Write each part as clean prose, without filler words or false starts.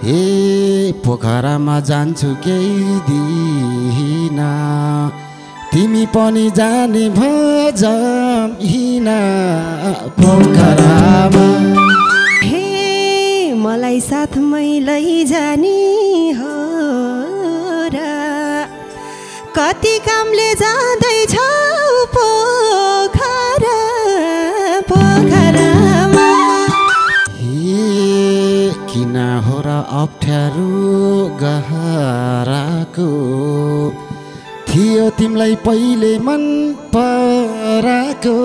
हे पोखरामा जान्छु केही दिन तिमी पनि जाने भजम पोखरामा हे मलाई साथमै लैजाने हो र कति कामले जाँदैछौ पोखरामा किन हो र अप्ठ्यारो गहराको थियो तिमीलाई पहिले मन पराको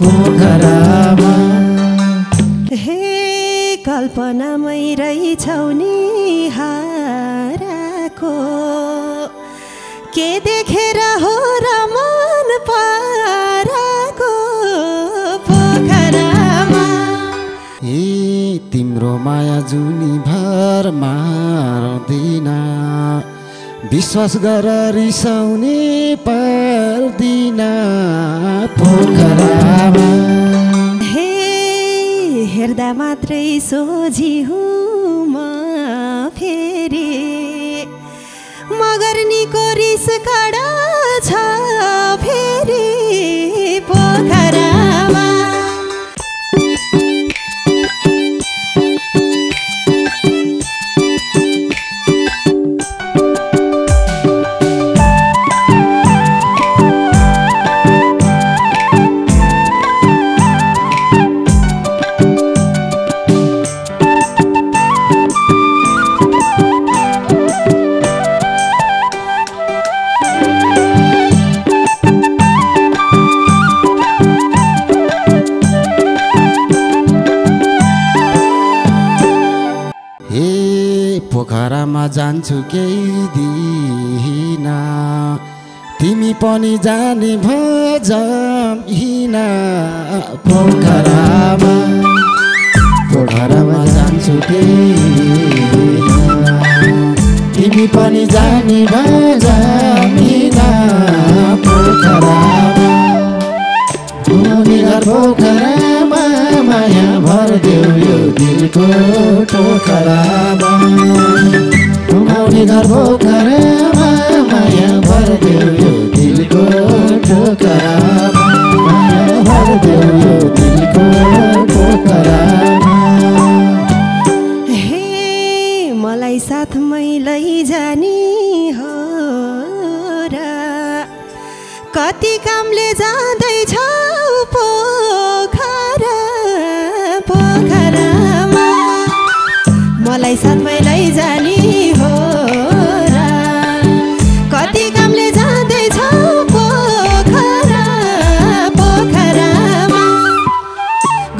पोखरामा हे कल्पनामै रहेछौ नि हाराको के देखेर हो र मन पराको पोखरामा तिम्रो माया जुनी भर मार्दिन विश्वास गर रिसाउने पर्दिन पोखरामा हे हेर्दा मात्रै सोझी हुँ म फेरि मगर निको रिस कडा छ फेरि पोखरामा पोखरामा जान्छु केही दिन तिमी पनि जाने भजम पोखरामा जान्छु केही दिन तिमी पनि जाने भजम पोखरामा पोखरामा माया भरिदेऊ यो दिलको टोकरामा घुमाउने घर पोखरामा माया भरिदेऊ यो दिलको टोकरामा माया भरिदेऊ यो दिलको टोकरामा हे मलाई साथमै लैजाने हो र कति कामले जाँदैछौ पोखरामा मलाई साथमै लैजाने हो र कति कामले जाँदैछौ पोखरामा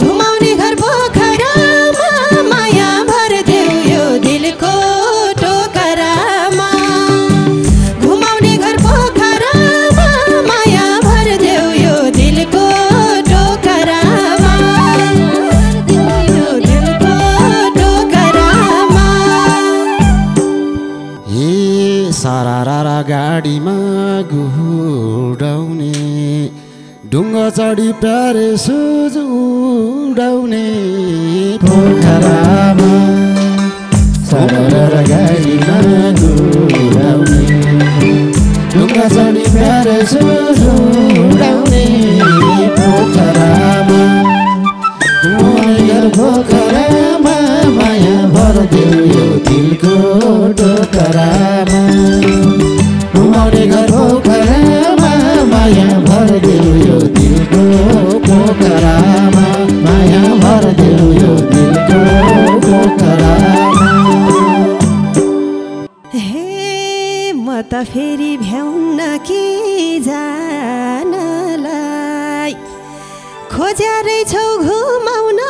घुमाउने घर पोखरामा माया भरिदेऊ यो दिलको टोकरामा घुमाउने घर पोखरामा माया भरिदेऊ यो दिलको टोकरामा सारा गाडीमा घुडाउने ढुङ्गा चढी प्यारे सुज उडाउने पोखरामा सारा गाडीमा घुडाउने ढुङ्गा चढी प्यारे सुज उडाउने पोखरामा पोखरामा माया भरिदेऊ यो दिलको टोकरामा घुमाउने घर पोखरामा माया भरिदेऊ यो दिलको पोखरामा माया भरिदेऊ यो दिलको पोखरामा हे म त फेरि भ्याउन कि जानलाई खोज्या रहेछौ घुमाउन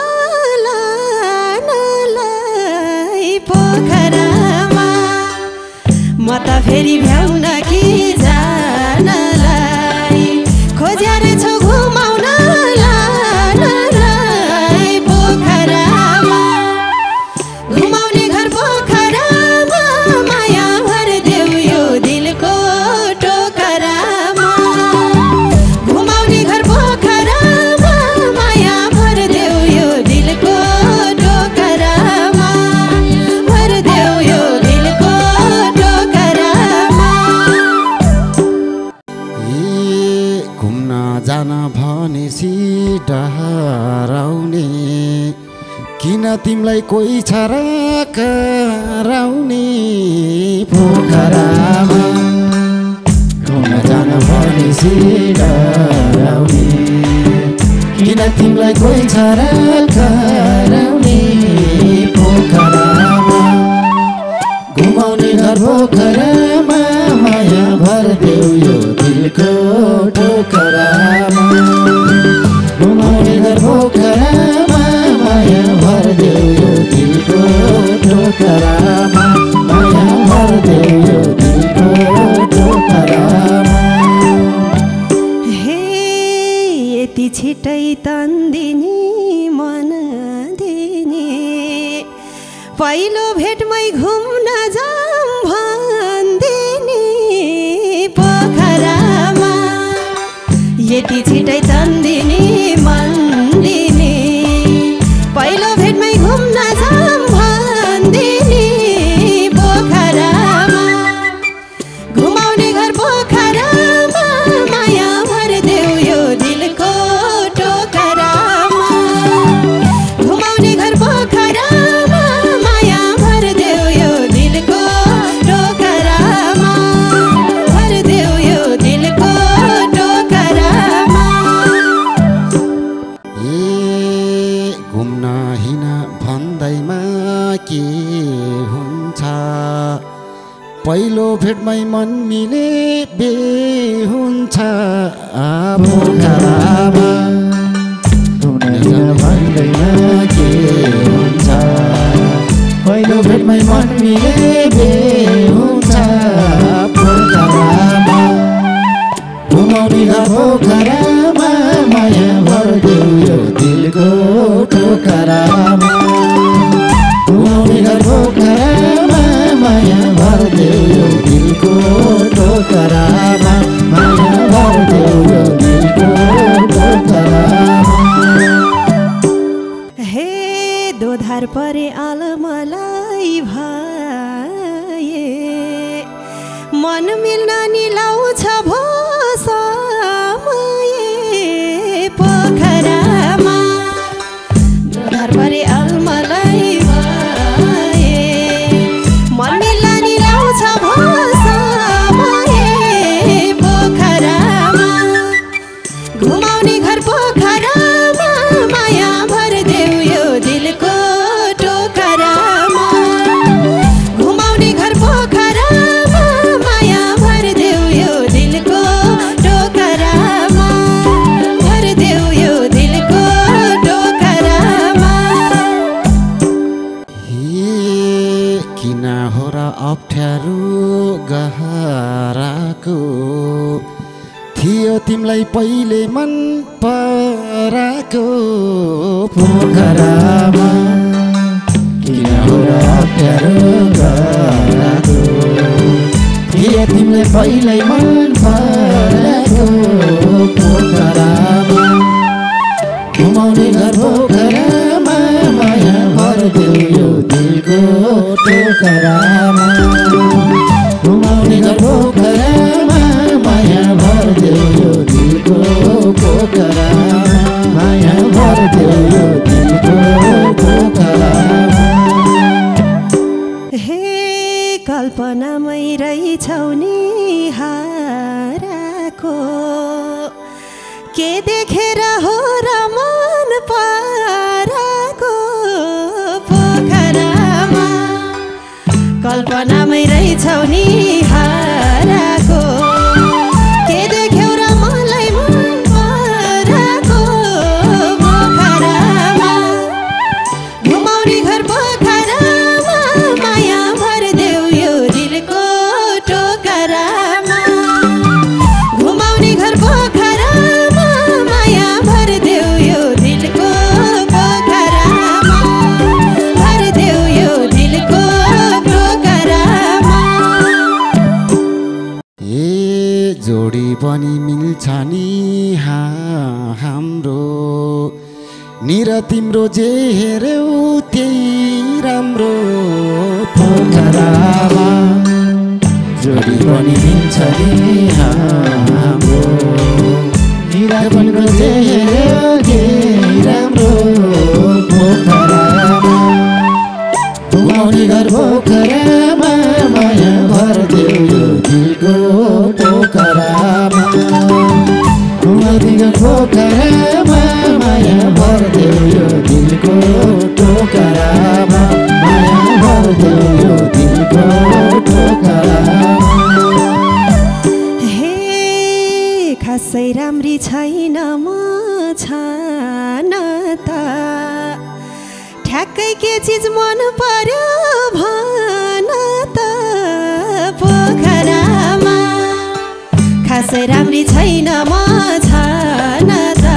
लानलाई पोखरामा म त फेरि भ्याउन कि जानलाई खोज्या रहेछौ घुमाउन लानलाई पोखरामा घुमाउने घर पोखरामा माया भरिदेऊ यो दिलको टोकरामा घुमाउने घर पोखरामा माया भरिदेऊ यो दिलको टोकरामा तिमलाई कोही छ र कराउने पोखरामा घुम्न जान भनेपछि डराउने किन तिमलाई कोही छ र कराउने पोखरामा घुमाउने घर पोखरामा माया भरिदेऊ यो दिलको टोकरामा घुमाउने घर पोखरामा माया भरिदेऊ यो दिलको टोकरामा माया भरिदेऊ यो दिलको टोकरामा हे यति छिटै तन्दिनी मन दिने पहिलो भेटमै घुम्न जाऊँ भन्दिनी पोखरामा यति छिटै तन्दिनी मन दिने पहिलो भेटमै घुम्न जाऊँ भन्दिनी पोखरामा घुमाउने घर पोखरामा माया भरिदेऊ यो दिलको टोकरामा घुमाउने घर पोखरामा माया भरिदेऊ यो दिलको टोकरामा भरिदेऊ यो दिलको टोकरामा घुम्न हिँड भन्दैमा के हुन्छ पहिलो भेटमै मन मिले बे हुन्छ पोखरामा घुम्न हिँड भन्दैमा के हुन्छ पहिलो भेटमै मन मिले बे हुन्छ पोखरामा घुमाउने घर पोखरामा माया भरिदेऊ यो दिलको टोकरामा घुमाउने घर पोखरामा माया भरिदेऊ यो दिलको टोकरामा माया भरिदेऊ यो दिलको टोकरामा हे दोधार परे आलमलाई भए मन मिल्न नि लाउँछ भो समय पोखरामा दोधार परे आलमलाई भए मन मिल्न नि लाउँछ भो समय पोखरामा घुमाउने घर पोखरामा माया भरिदेऊ यो दिलको टोकरामा घुमाउने घर पोखरामा माया भरिदेऊ यो दिलको टोकरामा भरिदेऊ यो दिलको टोकरामा किन हो र अप्ठ्यारो गहराको थियो तिमीलाई पहिले मन पराको पोखरामा किन हो र अप्ठ्यारो गहराको थियो तिमीलाई पहिले मन पराको पोखरामा घुमाउने घर पोखरामा माया भरिदेऊ यो दिलको टोकरामा घुमाउने घर पोखरामा माया भरिदेऊ यो दिलको पोखरामा माया भरिदेऊ यो दिलको पोखरामा हे कल्पनामै रहेछौ नि हाराको के देखेर हो र मन पराको पोखरामा कल्पनामै रहेछौ नि हाराको के देख्यौ र मलाई मन पराको पोखरामा घुमाउने घर पोखरामा माया भरिदेऊ यो दिलको टोकरामा घुमाउने घर पोखरामा माया भरिदेऊ यो दिलको पोखरामा भरिदेऊ यो दिलको टोकरामा जोडी पनि मिल्छ नि हाम्रो निर तिम्रो जे हेर्यौ त्यही राम्रो पोखरामा जोडी पनि मिल्छ नि हाम्रो निर तिम्रो जे हेर्यौ त्यही राम्रो पोखरामा घुमाउने घर पोखरामा माया भरिदेऊ यो दिलको पोखरामा घुमाउने घर पोखरामा माया भरिदेऊ यो दिलको पोखरामा माया भरिदेऊ यो दिलको पोखरामा खासै राम्री छैन म छान त ठ्याक्कै के चिज मन पर्यो भन त पोखरामा खासै राम्री छैन म छान त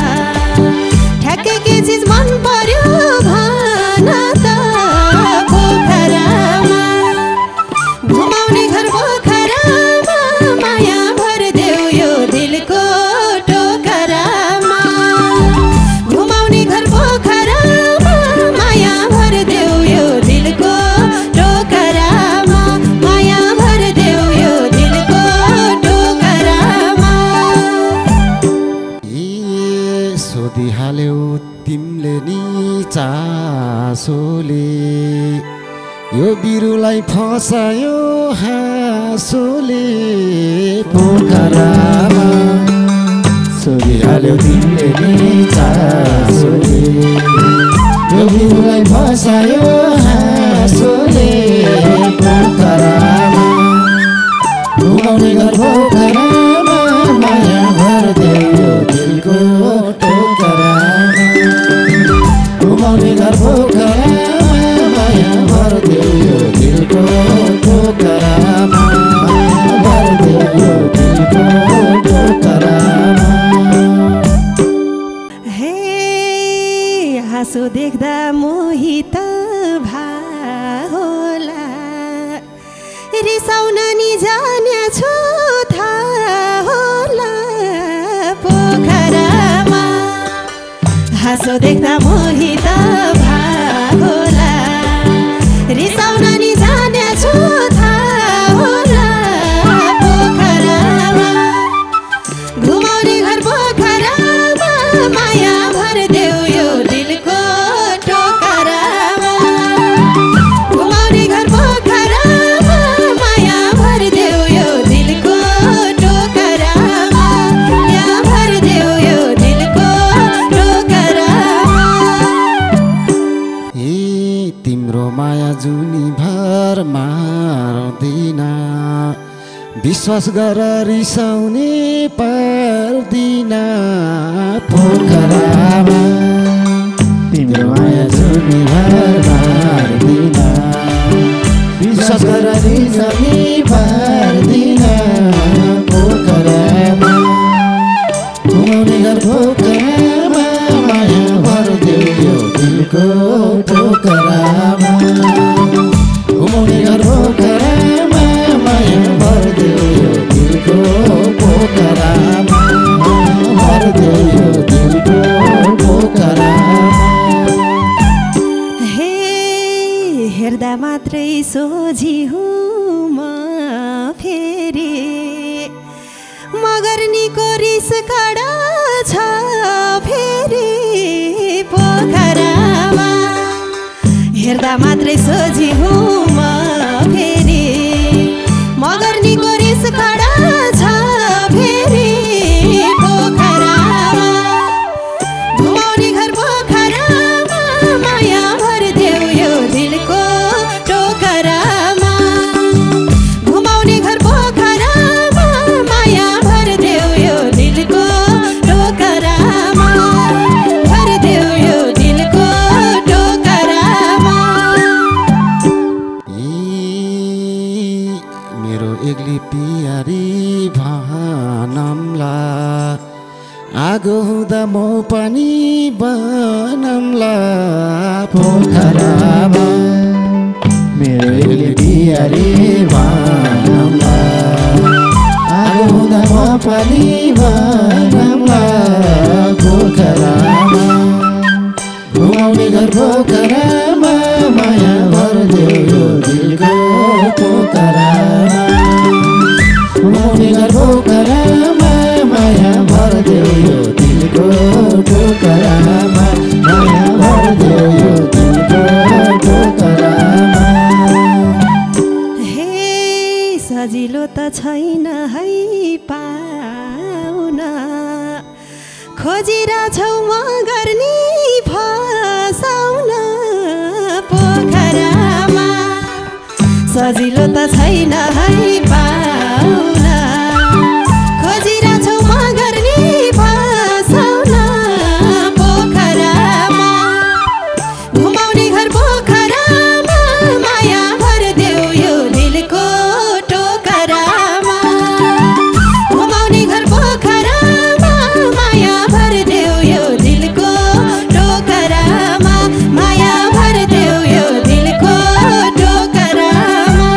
ठ्याक्कै के चिज मन पर्यो भन त पोखरामा घुमाउने घर पोखरामा माया भरिदेऊ यो दिलको टोकरामा घुमाउने घर पोखरामा माया भरिदेऊ यो दिलको टोकरामा माया भरिदेऊ यो दिलको टोकरामा सोधिहाल्यौ तिमीले नि चासोले यो बिरुलाई फसायो हाँसोले पोखरामा सोधिहाल्यौ तिमीले नि चासोले यो बिरुलाई फसायो हाँसोले पोखरामा घुमाउने घर पोखरामा माया भरिदेऊ यो दिलको टोकरामा घुमाउने घर पोखरामा माया भरिदेऊ यो दिलको टोकरामा माया भरिदेऊ यो दिलको टोकरामा हे हाँसो देख्दा मोहित भा होला रिसाउन नि जाने छु थाहा होला पोखरामा हाँसो देख्दा मोहित भा होला रिसाउन नि जाने छु थाहा होला पोखरामा घुमाउने घर पोखरामा माया भरिदेऊ यो दिलको टोकरामा घुमाउने घर पोखरामा माया भरिदेऊ यो दिलको टोकरामा माया भरिदेऊ यो दिलको टोकरामा तिम्रो माया जुनी भर मार्दिन विश्वास गर रिसाउने पर्दिन पोखरामा तिम्रो माया जुनी भर मार्दिन विश्वास गर रिसाउने पर्दिन पोखरामा घुमाउने घर पोखरामा माया भरिदेऊ यो दिलको टोकरामा घुमाउने घर पोखरामा माया भरिदेऊ यो दिलको पोखरामा माया भरिदेऊ यो दिलको पोखरामा हे हेर्दा मात्रै सोझी हुँ म फेरि मगर निको रिस कडा छ फेरि पोखरामा हेर्दा मात्रै सोझी हुँ म फेरि मगर निको रिस कडा छ फेरि पोखरामा घुमाउने घर पोखरामा माया भरिदेऊ यो दिलको टोकरामा घुमाउने घर पोखरामा माया भरिदेऊ यो दिलको टोकरामा भरिदेऊ यो दिलको टोकरामा मेरो एक्ली पियारी भनमला आगो हुँदा म पनि बनमला पोखरामा मेरो एक्ली पियारी भनमला आगो हुँदा म पनि बनमला पोखरामा घुमाउने घर पोखरामा माया भरिदेऊ यो दिलको पोखरामा घुमाउने घर पोखरामा माया भरिदेऊ यो दिलको टोकरामा माया भरिदेऊ यो दिलको टोकरामा छैन है पाउन खोजिरहेछौ म गर्ने फसाउन पोखरामा सजिलो त छैन है पाउन खोजिरहेछौ म गर्ने फसाउन पोखरामा घुमाउने घर पोखरामा माया भरिदेऊ यो दिलको टोकरामा घुमाउने घर पोखरामा माया भरिदेऊ यो दिलको टोकरामा माया भरिदेऊ यो दिलको टोकरामा।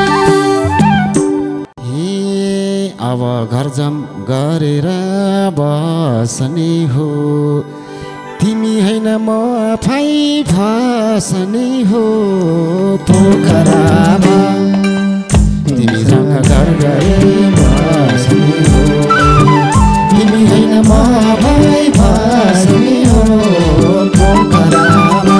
अब घरजम गरेर बस्ने हो तिमी हैन म आफै फस्ने हो पोखरामा तिमीसँग घर गए बस्ने हो तिमी हैन म आफै फस्ने हो पोखरामा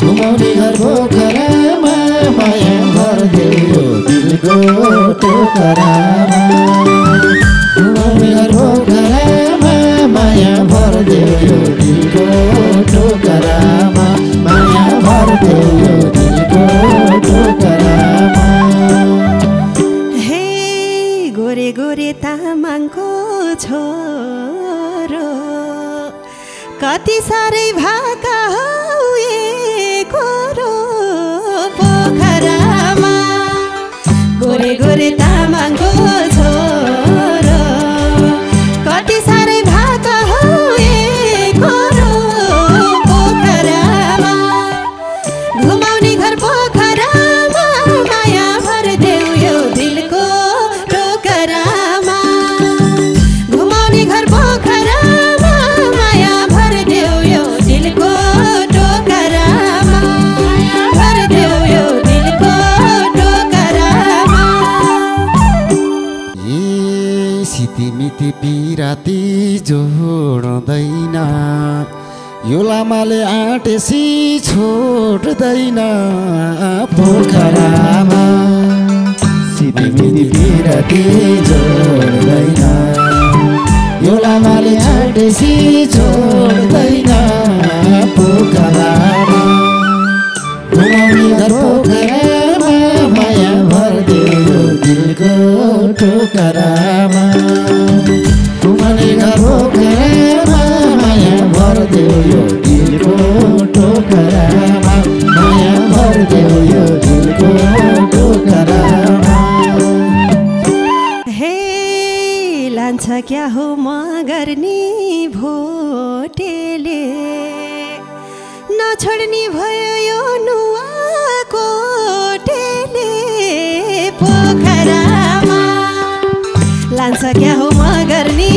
घुमाउने घर पोखरामा माया भरिदेऊ दिलको टोकरामा घुमाउने घर पोखरामा माया भरिदेऊ दिलको टोकरामा माया भरिदेऊ दिलको टोकरामा। हे गोरे गोरे तामाङको छोरो कति साह्रै भाका हौ खोरो पोखरामा गोरे गोरे तामाङको छोरो कति साह्रै भाका हौ खोरो पोखरामा घुमाउने घर पोखरामा माया भरिदेऊ यो दिलको टोकरामा घुमाउने घर पोखरामा माया भरिदेऊ यो दिलको टोकरामा माया भरिदेऊ यो दिलको टोकरामा। सितिमिति पिराती जोड्दैन यो लामाले आँटेसी छोड्दैन पोखरामा सितिमिति पिराती जोड्दैन यो लामाले आँटेसी छोड्दैन पोखरामा घुमाउने घर पोखरामा माया भरिदेऊ दिलको टोकरामा घुमाउने घर पोखरामा माया भरिदेऊ यो दिलको टोकरामा माया भरिदेऊ यो दिलको टोकरामा। हे लान्छ क्या हो म गर्ने भोटेले नछोड्ने भयो यो नुवाकोटेले पोखरामा लान्छ क्या हो म गर्ने